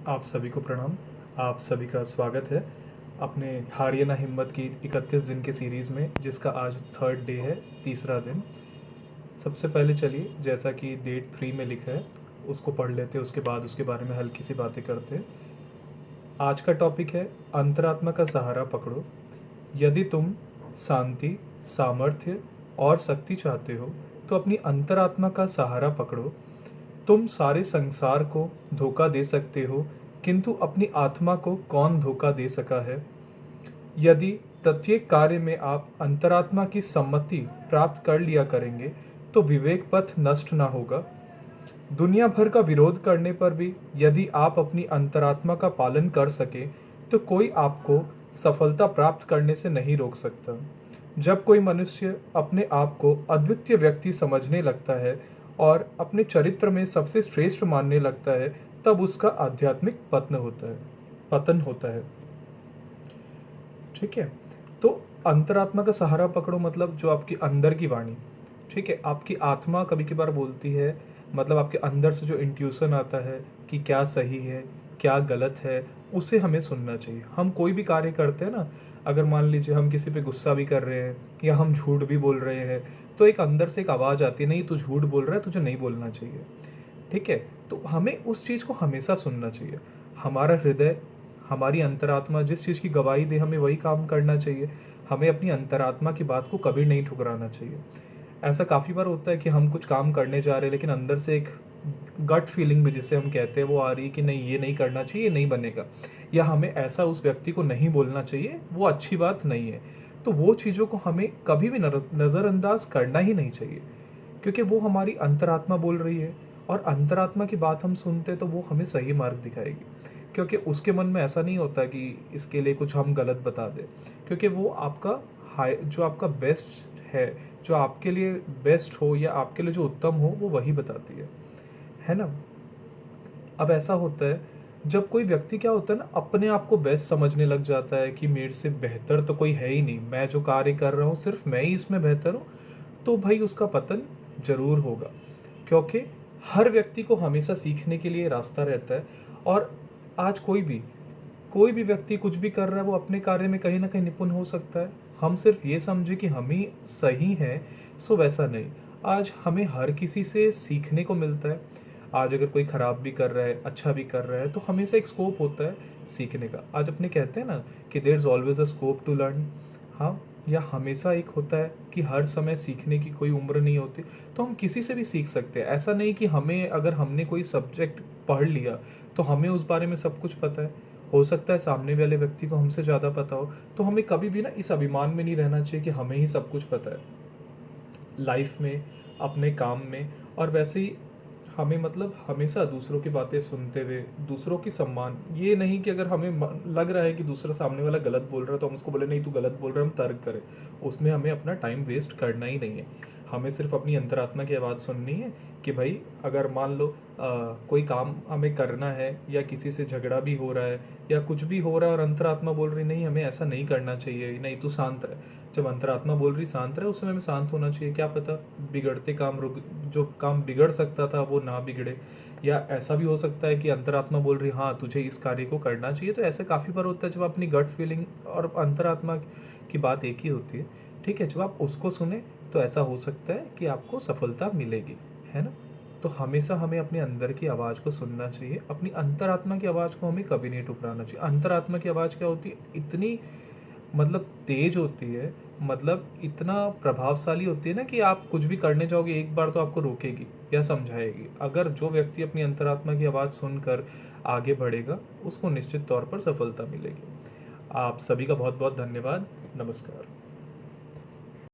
आप सभी को प्रणाम। आप सभी का स्वागत है अपने हारिए ना हिम्मत की 31 दिन की सीरीज़ में, जिसका आज थर्ड डे है, तीसरा दिन। सबसे पहले चलिए, जैसा कि डेट 3 में लिखा है, उसको पढ़ लेते हैं, उसके बाद उसके बारे में हल्की सी बातें करते हैं। आज का टॉपिक है अंतरात्मा का सहारा पकड़ो। यदि तुम शांति, सामर्थ्य और शक्ति चाहते हो तो अपनी अंतरात्मा का सहारा पकड़ो। तुम सारे संसार को धोखा दे सकते हो, किंतु अपनी आत्मा को कौन धोखा दे सका है? यदि प्रत्येक कार्य में आप अंतरात्मा की सम्मति प्राप्त कर लिया करेंगे तो विवेक पथ नष्ट ना होगा। दुनिया भर का विरोध करने पर भी यदि आप अपनी अंतरात्मा का पालन कर सके तो कोई आपको सफलता प्राप्त करने से नहीं रोक सकता। जब कोई मनुष्य अपने आप को अद्वितीय व्यक्ति समझने लगता है और अपने चरित्र में सबसे श्रेष्ठ मानने लगता है, तब उसका आध्यात्मिक पतन होता है। ठीक है। तो अंतरात्मा का सहारा पकड़ो मतलब जो आपकी अंदर की वाणी, ठीक है, आपकी आत्मा कभी कभार बोलती है, मतलब आपके अंदर से जो इंट्यूशन आता है कि क्या सही है क्या गलत है, उसे हमें सुनना चाहिए। हम कोई भी कार्य करते हैं ना, अगर मान लीजिए हम किसी पे गुस्सा भी कर रहे हैं या हम झूठ भी बोल रहे हैं, तो एक अंदर से एक आवाज़ आती है, नहीं तू झूठ बोल रहा है, तुझे नहीं बोलना चाहिए। ठीक है। तो हमें उस चीज़ को हमेशा सुनना चाहिए। हमारा हृदय, हमारी अंतरात्मा जिस चीज़ की गवाही दे, हमें वही काम करना चाहिए। हमें अपनी अंतरात्मा की बात को कभी नहीं ठुकराना चाहिए। ऐसा काफ़ी बार होता है कि हम कुछ काम करने जा रहे हैं, लेकिन अंदर से एक गट फीलिंग भी जिसे हम कहते हैं वो आ रही है कि नहीं, ये नहीं करना चाहिए, ये नहीं बनेगा, या हमें ऐसा उस व्यक्ति को नहीं बोलना चाहिए, वो अच्छी बात नहीं है। तो वो चीज़ों को हमें कभी भी नज़रअंदाज करना ही नहीं चाहिए, क्योंकि वो हमारी अंतरात्मा बोल रही है, और अंतरात्मा की बात हम सुनते तो वो हमें सही मार्ग दिखाएगी। क्योंकि उसके मन में ऐसा नहीं होता कि इसके लिए कुछ हम गलत बता दें, क्योंकि वो आपका हाई, जो आपका बेस्ट है, जो आपके लिए बेस्ट हो या आपके लिए जो उत्तम हो, वो वही बताती है ना। अब ऐसा होता है, जब कोई व्यक्ति क्या होता है ना, अपने आप को बेस्ट समझने लग जाता है कि मेरे से बेहतर तो कोई है ही नहीं, मैं जो कार्य कर रहा हूँ सिर्फ मैं ही इसमें बेहतर हूँ, तो भाई उसका पतन जरूर होगा। क्योंकि हर व्यक्ति को हमेशा सीखने के लिए रास्ता रहता है, और आज कोई भी व्यक्ति कुछ भी कर रहा है, वो अपने कार्य में कहीं ना कहीं निपुण हो सकता है। हम सिर्फ ये समझे कि हम ही सही हैं, सो वैसा नहीं। आज हमें हर किसी से सीखने को मिलता है। आज अगर कोई ख़राब भी कर रहा है, अच्छा भी कर रहा है, तो हमेशा एक स्कोप होता है सीखने का। आज अपने कहते हैं ना कि there is always a scope to learn. हाँ, या हमेशा एक होता है कि हर समय सीखने की कोई उम्र नहीं होती, तो हम किसी से भी सीख सकते हैं। ऐसा नहीं कि हमें, अगर हमने कोई सब्जेक्ट पढ़ लिया तो हमें उस बारे में सब कुछ पता है। हो सकता है सामने वाले व्यक्ति को हमसे ज़्यादा पता हो। तो हमें कभी भी ना इस अभिमान में नहीं रहना चाहिए कि हमें ही सब कुछ पता है लाइफ में, अपने काम में। और वैसे ही हमें, मतलब हमेशा दूसरों की बातें सुनते हुए दूसरों की सम्मान, ये नहीं कि अगर हमें लग रहा है कि दूसरा सामने वाला गलत बोल रहा है तो हम उसको बोले नहीं तू गलत बोल रहा है, हम तर्क करें। उसमें हमें अपना टाइम वेस्ट करना ही नहीं है। हमें सिर्फ अपनी अंतरात्मा की आवाज़ सुननी है कि भाई, अगर मान लो कोई काम हमें करना है या किसी से झगड़ा भी हो रहा है या कुछ भी हो रहा है और अंतरात्मा बोल रही नहीं हमें ऐसा नहीं करना चाहिए, नहीं तू शांत रहे। जब अंतरात्मा बोल रही शांत रहे, उस समय में शांत होना चाहिए। क्या पता बिगड़ते काम रुक, जो काम बिगड़ सकता था वो ना बिगड़े। या ऐसा भी हो सकता है कि अंतरात्मा बोल रही हाँ तुझे इस कार्य को करना चाहिए। तो ऐसे काफ़ी बार होता है जब अपनी गट फीलिंग और अंतरात्मा की बात एक ही होती है। ठीक है, जब आप उसको सुने तो ऐसा हो सकता है कि आपको सफलता मिलेगी, है ना। तो हमेशा हमें अपने अंदर की आवाज़ को सुनना चाहिए, अपनी अंतरात्मा की आवाज़ को हमें कभी नहीं ठुकराना चाहिए। अंतरात्मा की आवाज़ क्या होती है, इतनी, मतलब तेज होती है, मतलब इतना प्रभावशाली होती है ना कि आप कुछ भी करने जाओगे एक बार तो आपको रोकेगी या समझाएगी। अगर जो व्यक्ति अपनी अंतरात्मा की आवाज़ सुनकर आगे बढ़ेगा, उसको निश्चित तौर पर सफलता मिलेगी। आप सभी का बहुत बहुत धन्यवाद। नमस्कार।